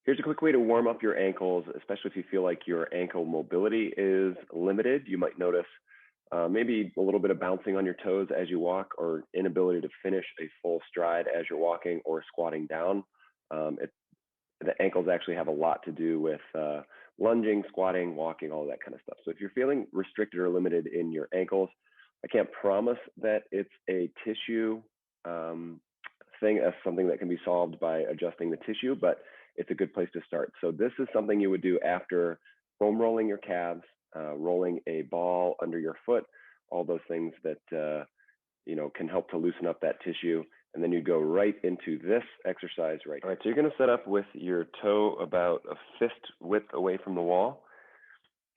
Here's a quick way to warm up your ankles, especially if you feel like your ankle mobility is limited. You might notice maybe a little bit of bouncing on your toes as you walk, or inability to finish a full stride as you're walking or squatting down. The ankles actually have a lot to do with lunging, squatting, walking, all that kind of stuff. So if you're feeling restricted or limited in your ankles, I can't promise that it's a tissue thing, as something that can be solved by adjusting the tissue, but it's a good place to start. So this is something you would do after foam rolling your calves, rolling a ball under your foot, all those things that can help to loosen up that tissue. And then you go right into this exercise right. All right, so you're going to set up with your toe about a fist width away from the wall.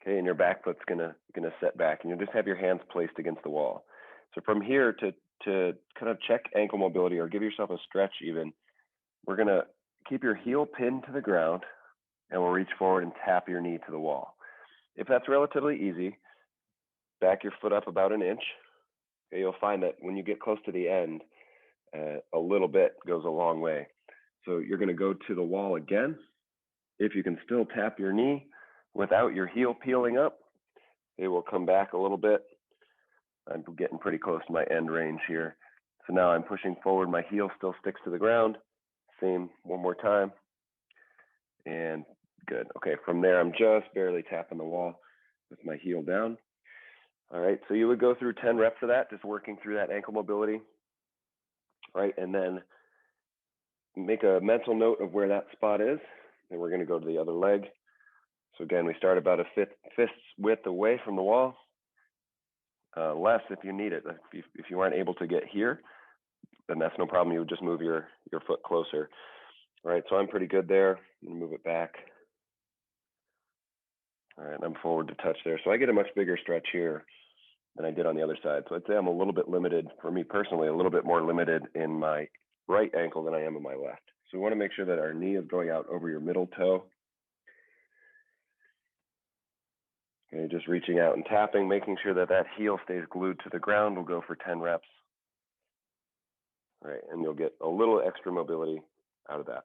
Okay, and your back foot's gonna set back, and you'll just have your hands placed against the wall. So from here to kind of check ankle mobility or give yourself a stretch even, we're gonna keep your heel pinned to the ground, and we'll reach forward and tap your knee to the wall. If that's relatively easy, back your foot up about an inch. Okay, you'll find that when you get close to the end, a little bit goes a long way. So you're going to go to the wall again. If you can still tap your knee without your heel peeling up, it will come back a little bit. I'm getting pretty close to my end range here. So now I'm pushing forward. My heel still sticks to the ground. Same one more time. And good. Okay, from there, I'm just barely tapping the wall with my heel down. All right, so you would go through 10 reps of that, just working through that ankle mobility. Right, and then make a mental note of where that spot is. Then we're going to go to the other leg. So again, we start about a fist's width away from the wall. Less if you need it. If you aren't able to get here, then that's no problem. You would just move your foot closer. All right, so I'm pretty good there. I'm going to move it back. All right, and I'm forward to touch there. So I get a much bigger stretch here than I did on the other side. So I'd say I'm a little bit limited, for me personally, a little bit more limited in my right ankle than I am in my left. So we want to make sure that our knee is going out over your middle toe. Okay, just reaching out and tapping, making sure that that heel stays glued to the ground. We'll go for 10 reps. All right, and you'll get a little extra mobility out of that.